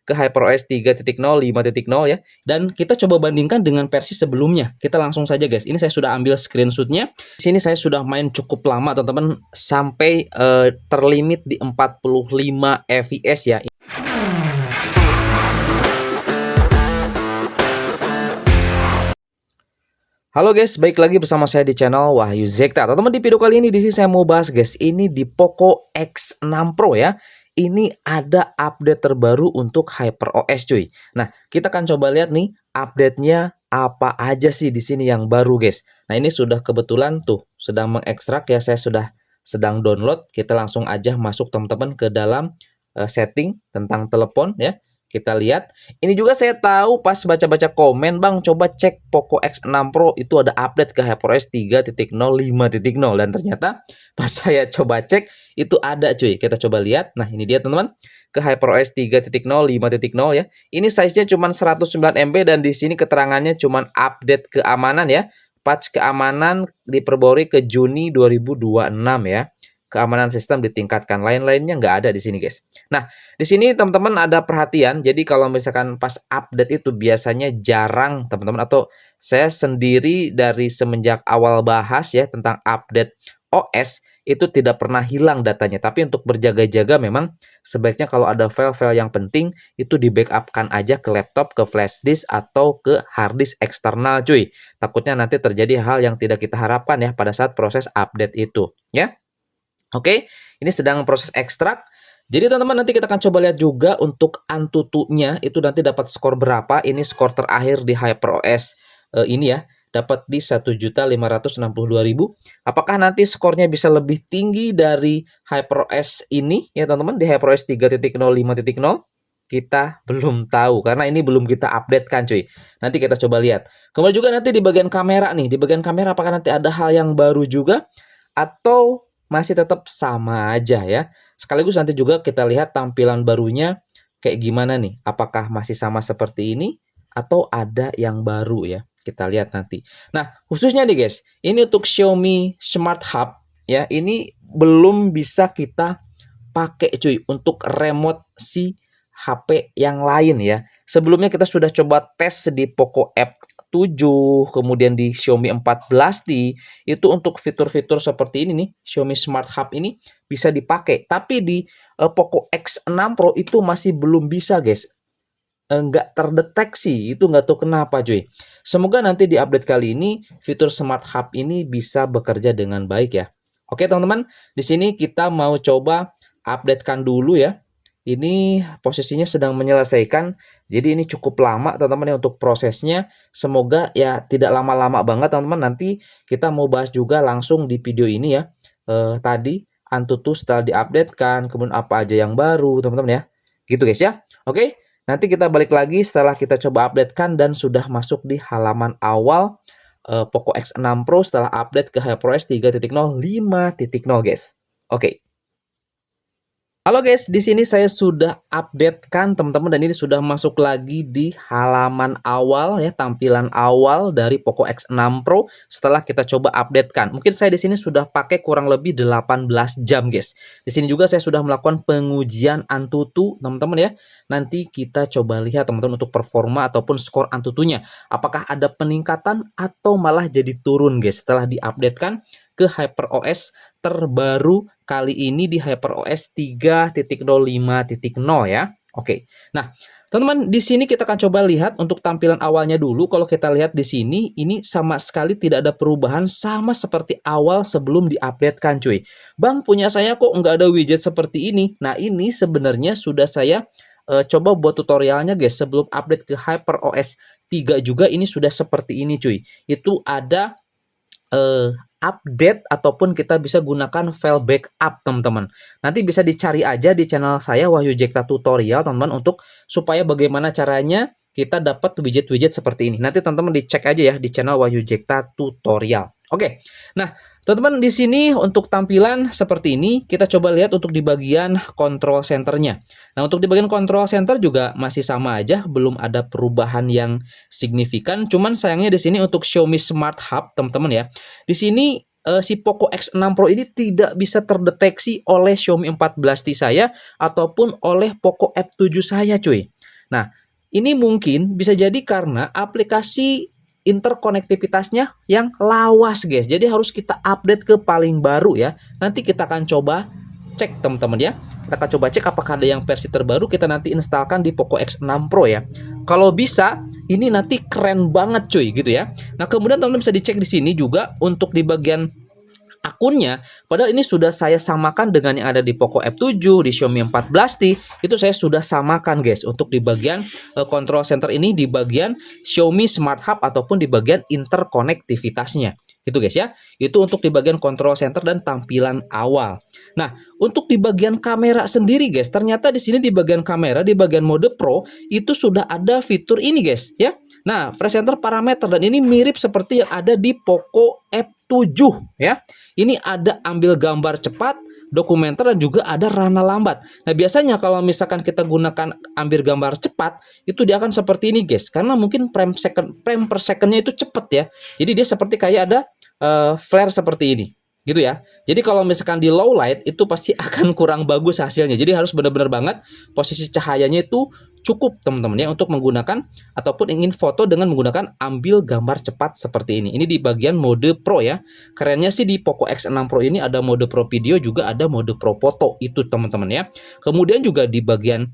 ke HyperOS 3.0, 5.0 ya. Dan kita coba bandingkan dengan versi sebelumnya. Kita langsung saja guys. Ini saya sudah ambil screenshotnya. Di sini saya sudah main cukup lama teman-teman, sampai terlimit di 45 fps ya. Halo guys, balik lagi bersama saya di channel Wahyu Zekta. Teman-teman, di video kali ini di sini saya mau bahas guys, ini di Poco X6 Pro ya. Ini ada update terbaru untuk HyperOS cuy. Nah, kita akan coba lihat nih update-nya apa aja sih di sini yang baru guys. Nah, ini sudah kebetulan tuh sedang mengekstrak ya, saya sudah sedang download. Kita langsung aja masuk teman-teman ke dalam setting tentang telepon ya. Kita lihat, ini juga saya tahu pas baca-baca komen, Bang, coba cek Poco X6 Pro itu ada update ke HyperOS 3.0, 5.0, dan ternyata pas saya coba cek itu ada cuy. Kita coba lihat. Nah, ini dia teman-teman, ke HyperOS 3.0, 5.0 ya. Ini size-nya cuma 109 MB dan di sini keterangannya cuma update keamanan ya. Patch keamanan diperbarui ke Juni 2026 ya. Keamanan sistem ditingkatkan, lain-lainnya nggak ada di sini guys. Nah, di sini teman-teman ada perhatian, jadi kalau misalkan pas update itu biasanya jarang teman-teman, atau saya sendiri dari semenjak awal bahas ya tentang update OS itu tidak pernah hilang datanya. Tapi untuk berjaga-jaga memang sebaiknya kalau ada file-file yang penting itu di backupkan aja ke laptop, ke flash disk atau ke hard disk eksternal cuy. Takutnya nanti terjadi hal yang tidak kita harapkan ya pada saat proses update itu ya. Oke, ini sedang proses ekstrak. Jadi teman-teman, nanti kita akan coba lihat juga untuk Antutunya itu nanti dapat skor berapa. Ini skor terakhir di HyperOS ini ya, dapat di 1.562.000. Apakah nanti skornya bisa lebih tinggi dari HyperOS ini ya teman-teman, di HyperOS 3.0, 5.0? Kita belum tahu karena ini belum kita update kan cuy. Nanti kita coba lihat. Kemudian juga nanti di bagian kamera nih, di bagian kamera apakah nanti ada hal yang baru juga atau masih tetap sama aja ya. Sekaligus nanti juga kita lihat tampilan barunya kayak gimana nih. Apakah masih sama seperti ini atau ada yang baru ya. Kita lihat nanti. Nah, khususnya nih guys, ini untuk Xiaomi Smart Hub ya, ini belum bisa kita pakai cuy untuk remote si HP yang lain ya. Sebelumnya kita sudah coba tes di Poco F7, kemudian di Xiaomi 14T, itu untuk fitur-fitur seperti ini nih, Xiaomi Smart Hub ini bisa dipakai. Tapi di Poco X6 Pro itu masih belum bisa guys. Nggak terdeteksi, itu nggak tahu kenapa cuy. Semoga nanti di update kali ini fitur Smart Hub ini bisa bekerja dengan baik ya. Oke teman-teman, di sini kita mau coba updatekan dulu ya. Ini posisinya sedang menyelesaikan, jadi ini cukup lama teman-teman ya untuk prosesnya. Semoga ya tidak lama-lama banget teman-teman. Nanti kita mau bahas juga langsung di video ini ya. Tadi Antutu setelah diupdatekan, kemudian apa aja yang baru teman-teman ya. Gitu guys ya. Oke, nanti kita balik lagi setelah kita coba updatekan dan sudah masuk di halaman awal Poco X6 Pro setelah update ke HyperOS 3.0, 5.0 guys. Oke. Halo guys, di sini saya sudah updatekan teman-teman dan ini sudah masuk lagi di halaman awal ya, tampilan awal dari Poco X6 Pro setelah kita coba updatekan. Mungkin saya di sini sudah pakai kurang lebih 18 jam guys. Di sini juga saya sudah melakukan pengujian Antutu teman-teman ya. Nanti kita coba lihat teman-teman untuk performa ataupun skor Antutunya. Apakah ada peningkatan atau malah jadi turun guys setelah diupdatekan ke HyperOS terbaru kali ini di HyperOS 3.0, 5.0 ya. Oke. Nah, teman-teman, di sini kita akan coba lihat untuk tampilan awalnya dulu. Kalau kita lihat di sini, ini sama sekali tidak ada perubahan, sama seperti awal sebelum diupdatekan cuy. Bang, punya saya kok nggak ada widget seperti ini. Nah, ini sebenarnya sudah saya coba buat tutorialnya guys. Sebelum update ke HyperOS 3 juga ini sudah seperti ini cuy. Itu ada update ataupun kita bisa gunakan file backup teman-teman. Nanti bisa dicari aja di channel saya Wahyu Zekta Tutorial teman-teman untuk supaya bagaimana caranya kita dapat widget-widget seperti ini. Nanti teman-teman dicek aja ya di channel Wahyu Zekta Tutorial. Oke. Nah, teman-teman di sini untuk tampilan seperti ini kita coba lihat untuk di bagian control centernya. Nah, untuk di bagian control center juga masih sama aja, belum ada perubahan yang signifikan. Cuman sayangnya di sini untuk Xiaomi Smart Hub teman-teman ya. Di sini si Poco X6 Pro ini tidak bisa terdeteksi oleh Xiaomi 14T saya ataupun oleh Poco F7 saya cuy. Nah, ini mungkin bisa jadi karena aplikasi interkonektivitasnya yang lawas guys. Jadi harus kita update ke paling baru ya. Nanti kita akan coba cek teman-teman ya. Kita akan coba cek apakah ada yang versi terbaru, kita nanti instalkan di Poco X6 Pro ya. Kalau bisa, ini nanti keren banget cuy gitu ya. Nah, kemudian teman-teman bisa dicek di sini juga untuk di bagian akunnya, padahal ini sudah saya samakan dengan yang ada di Poco F7, di Xiaomi 14T, itu saya sudah samakan guys, untuk di bagian control center ini di bagian Xiaomi Smart Hub ataupun di bagian interkonektivitasnya. Gitu guys ya. Itu untuk di bagian control center dan tampilan awal. Nah, untuk di bagian kamera sendiri guys, ternyata di sini di bagian kamera, di bagian mode Pro itu sudah ada fitur ini guys ya. Nah, presenter parameter dan ini mirip seperti yang ada di Poco F7 ya. Ini ada ambil gambar cepat, dokumenter dan juga ada rana lambat. Nah, biasanya kalau misalkan kita gunakan ambil gambar cepat, itu dia akan seperti ini guys. Karena mungkin frame per secondnya itu cepat ya. Jadi dia seperti kayak ada flare seperti ini. Gitu ya. Jadi kalau misalkan di low light itu pasti akan kurang bagus hasilnya. Jadi harus benar-benar banget posisi cahayanya itu cukup teman-teman ya untuk menggunakan ataupun ingin foto dengan menggunakan ambil gambar cepat seperti ini. Ini di bagian mode Pro ya. Kerennya sih di Poco X6 Pro ini ada mode Pro Video juga ada mode Pro Foto itu teman-teman ya. Kemudian juga di bagian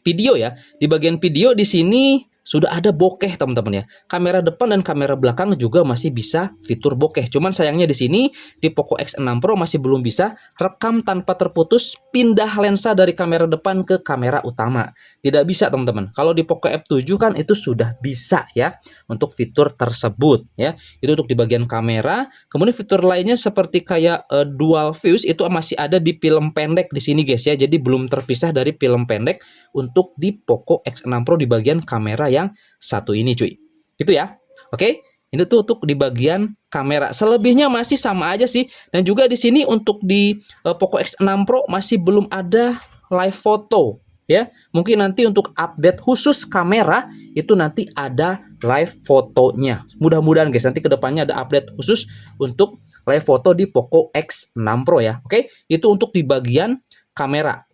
video ya. Di bagian video di sini sudah ada bokeh teman-teman ya. Kamera depan dan kamera belakang juga masih bisa fitur bokeh. Cuman sayangnya di sini di Poco X6 Pro masih belum bisa rekam tanpa terputus pindah lensa dari kamera depan ke kamera utama. Tidak bisa teman-teman. Kalau di Poco F7 kan itu sudah bisa ya untuk fitur tersebut ya. Itu untuk di bagian kamera. Kemudian fitur lainnya seperti kayak dual views itu masih ada di film pendek di sini guys ya. Jadi belum terpisah dari film pendek untuk di Poco X6 Pro di bagian kamera yang satu ini cuy. Gitu ya. Oke, ini tuh untuk di bagian kamera. Selebihnya masih sama aja sih. Dan juga di sini untuk di Poco X6 Pro masih belum ada live photo ya. Mungkin nanti untuk update khusus kamera itu nanti ada live fotonya. Mudah-mudahan guys nanti kedepannya ada update khusus untuk live foto di Poco X6 Pro ya. Oke, itu untuk di bagian kamera.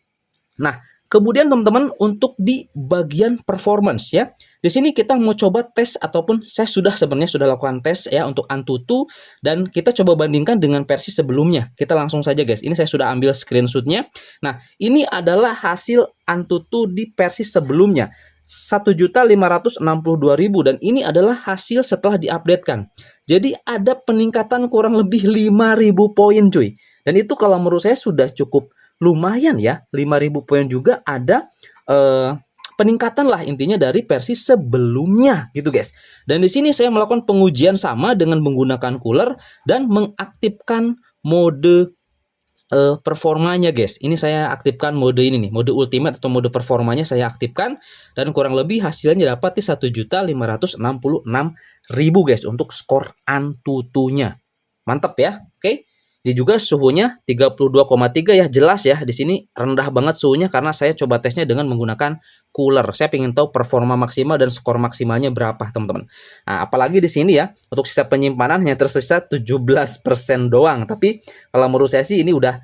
Nah, kemudian teman-teman untuk di bagian performance ya. Di sini kita mau coba tes ataupun saya sebenarnya sudah lakukan tes ya untuk Antutu dan kita coba bandingkan dengan versi sebelumnya. Kita langsung saja guys. Ini saya sudah ambil screenshotnya. Nah, ini adalah hasil Antutu di versi sebelumnya. 1.562.000 dan ini adalah hasil setelah diupdatekan. Jadi ada peningkatan kurang lebih 5.000 poin cuy. Dan itu kalau menurut saya sudah cukup lumayan ya, 5.000 poin juga ada peningkatan lah intinya dari versi sebelumnya gitu guys. Dan di sini saya melakukan pengujian sama dengan menggunakan cooler dan mengaktifkan mode performanya guys. Ini saya aktifkan mode ini nih, mode ultimate atau mode performanya saya aktifkan dan kurang lebih hasilnya dapat di 1.566.000 guys untuk skor Antutunya. Mantap ya. Oke. Ini juga suhunya 32,3 ya, jelas ya. Di sini rendah banget suhunya karena saya coba tesnya dengan menggunakan cooler. Saya ingin tahu performa maksimal dan skor maksimalnya berapa, teman-teman. Nah, apalagi di sini ya, untuk sisa penyimpanan hanya tersisa 17% doang. Tapi kalau menurut saya sih ini udah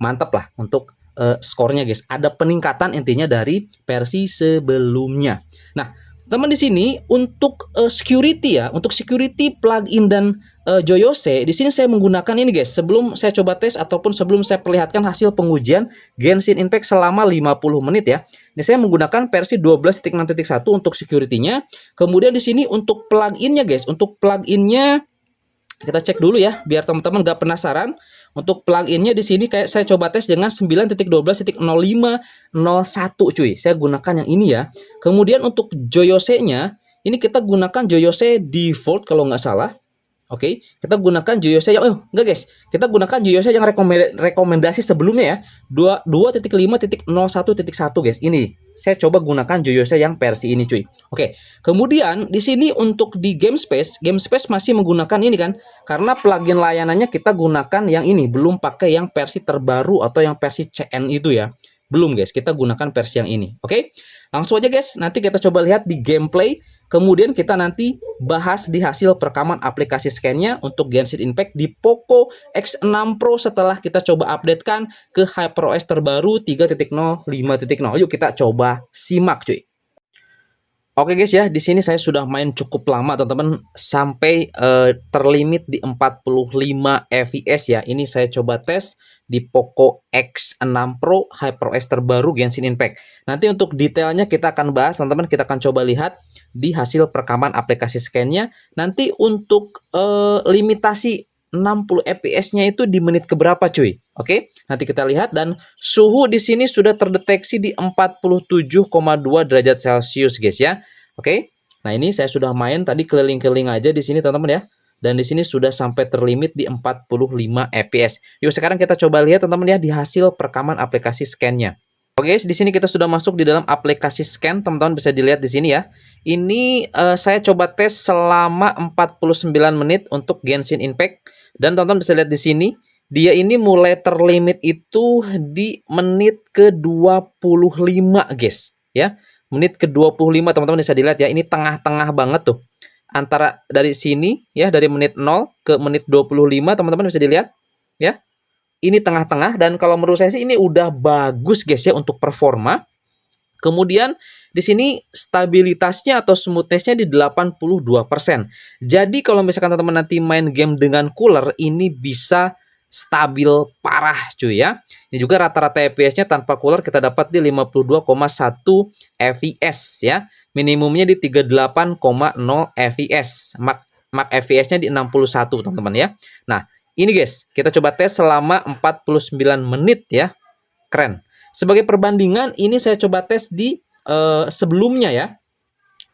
mantap lah untuk skornya guys. Ada peningkatan intinya dari versi sebelumnya. Nah, teman di sini untuk security ya, untuk security plugin dan Joyose, di sini saya menggunakan ini guys. Sebelum saya coba tes ataupun sebelum saya perlihatkan hasil pengujian Genshin Impact selama 50 menit ya. Ini saya menggunakan versi 12.6.1 untuk security-nya. Kemudian di sini untuk plugin-nya guys, untuk plugin-nya kita cek dulu ya, biar teman-teman nggak penasaran. Untuk plugin-nya di sini kayak saya coba tes dengan 9.12.05.01 cuy. Saya gunakan yang ini ya. Kemudian untuk Joyose-nya, ini kita gunakan Joyose default kalau nggak salah. Oke, kita gunakan Joyose yang enggak guys. Kita gunakan Joyose yang rekomendasi sebelumnya ya. 2.5.01.1 guys. Ini saya coba gunakan Joyose yang versi ini cuy. Oke. Kemudian di sini untuk di GameSpace masih menggunakan ini kan. Karena plugin layanannya kita gunakan yang ini, belum pakai yang versi terbaru atau yang versi CN itu ya. Belum guys, kita gunakan versi yang ini. Oke. Langsung aja guys, nanti kita coba lihat di gameplay. Kemudian kita nanti bahas di hasil perekaman aplikasi scan-nya untuk Genshin Impact di Poco X6 Pro setelah kita coba updatekan ke HyperOS terbaru 3.0 5.0. Yuk kita coba simak cuy. Oke guys ya, di sini saya sudah main cukup lama teman-teman sampai terlimit di 45 fps ya. Ini saya coba tes di Poco X6 Pro HyperOS terbaru Genshin Impact. Nanti untuk detailnya kita akan bahas teman-teman, kita akan coba lihat di hasil perekaman aplikasi scan-nya. Nanti untuk limitasi 60 fps-nya itu di menit keberapa cuy? Oke, nanti kita lihat. Dan suhu di sini sudah terdeteksi di 47,2 derajat Celcius guys ya. Oke. Nah, ini saya sudah main tadi keliling-keliling aja di sini teman-teman ya. Dan di sini sudah sampai terlimit di 45 fps. Yuk sekarang kita coba lihat teman-teman ya di hasil perekaman aplikasi scan-nya. Oke guys, di sini kita sudah masuk di dalam aplikasi scan, teman-teman bisa dilihat di sini ya. Ini saya coba tes selama 49 menit untuk Genshin Impact. Dan teman-teman bisa lihat di sini, dia ini mulai terlimit itu di menit ke-25 guys. Ya, menit ke-25 teman-teman bisa dilihat ya. Ini tengah-tengah banget tuh. Antara dari sini ya, dari menit 0 ke menit 25 teman-teman bisa dilihat ya. Ini tengah-tengah dan kalau menurut saya sih ini udah bagus guys ya untuk performa. Kemudian di sini stabilitasnya atau smoothness-nya di 82%. Jadi kalau misalkan teman-teman nanti main game dengan cooler ini bisa stabil parah cuy ya. Ini juga rata-rata FPS-nya tanpa cooler kita dapat di 52,1 fps ya. Minimumnya di 38,0 fps. Max FPS-nya di 61 teman-teman ya. Nah, ini guys, kita coba tes selama 49 menit ya. Keren. Sebagai perbandingan, ini saya coba tes di sebelumnya ya.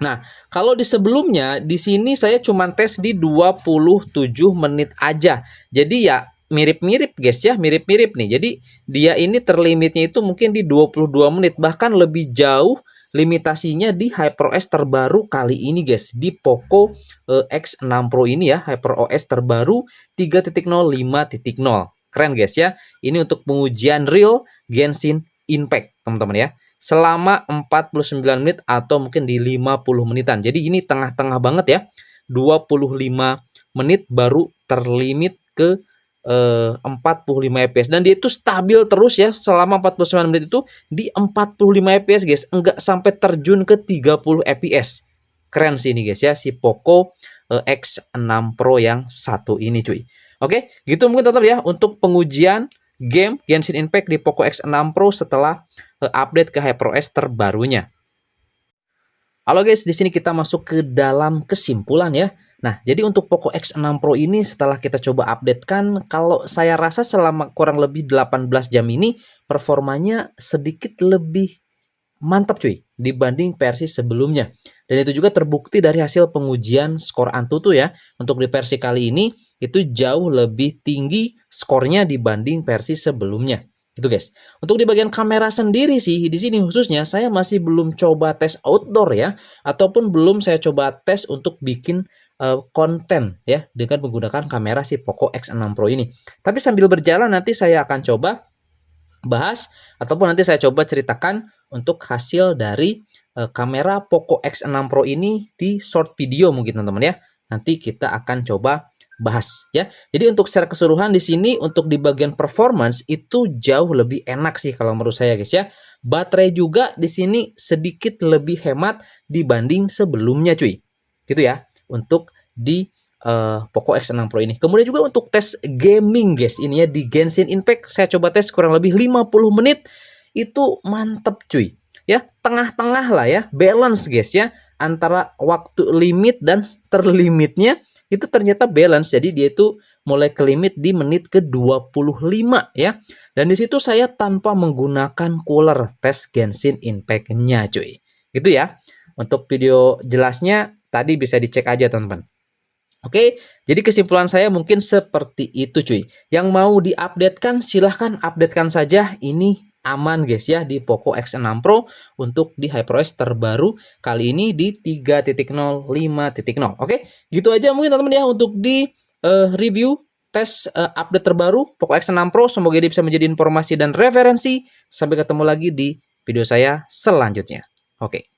Nah, kalau di sebelumnya, di sini saya cuma tes di 27 menit aja. Jadi ya mirip-mirip guys ya, mirip-mirip nih. Jadi dia ini terlimitnya itu mungkin di 22 menit, bahkan lebih jauh limitasinya di HyperOS terbaru kali ini guys, di Poco X6 Pro ini ya, HyperOS terbaru 3.0.5.0. Keren guys ya. Ini untuk pengujian real Genshin Impact teman-teman ya. Selama 49 menit atau mungkin di 50 menitan. Jadi ini tengah-tengah banget ya. 25 menit baru terlimit ke 45 fps dan dia itu stabil terus ya selama 49 menit itu di 45 fps guys, enggak sampai terjun ke 30 fps. Keren sih ini guys ya, si Poco X6 Pro yang satu ini cuy. Oke, gitu mungkin total ya untuk pengujian game Genshin Impact di Poco X6 Pro setelah update ke HyperOS terbarunya. Halo guys, di sini kita masuk ke dalam kesimpulan ya. Nah, jadi untuk Poco X6 Pro ini setelah kita coba update kan, kalau saya rasa selama kurang lebih 18 jam ini performanya sedikit lebih mantap cuy dibanding versi sebelumnya. Dan itu juga terbukti dari hasil pengujian skor Antutu ya. Untuk di versi kali ini itu jauh lebih tinggi skornya dibanding versi sebelumnya. Itu guys. Untuk di bagian kamera sendiri sih di sini khususnya saya masih belum coba tes outdoor ya, ataupun belum saya coba tes untuk bikin konten ya dengan menggunakan kamera si Poco X6 Pro ini. Tapi sambil berjalan nanti saya akan coba bahas ataupun nanti saya coba ceritakan untuk hasil dari kamera Poco X6 Pro ini di short video mungkin teman-teman ya. Nanti kita akan coba bahas ya. Jadi untuk secara keseluruhan di sini untuk di bagian performance itu jauh lebih enak sih kalau menurut saya guys ya. Baterai juga di sini sedikit lebih hemat dibanding sebelumnya cuy. Gitu ya. Untuk di Poco X6 Pro ini. Kemudian juga untuk tes gaming guys, ini ya di Genshin Impact saya coba tes kurang lebih 50 menit itu mantep cuy. Ya, tengah-tengah lah ya, balance guys ya antara waktu limit dan terlimitnya itu ternyata balance. Jadi dia itu mulai ke limit di menit ke-25 ya. Dan di situ saya tanpa menggunakan cooler tes Genshin Impact-nya cuy. Gitu ya. Untuk video jelasnya tadi bisa dicek aja teman-teman. Oke, jadi kesimpulan saya mungkin seperti itu cuy. Yang mau diupdatekan silahkan updatekan saja. Ini aman guys ya di Poco X6 Pro untuk di HyperOS terbaru kali ini di 3.0.5.0. Oke, gitu aja mungkin teman-teman ya untuk di review tes update terbaru Poco X6 Pro. Semoga ini bisa menjadi informasi dan referensi. Sampai ketemu lagi di video saya selanjutnya. Oke.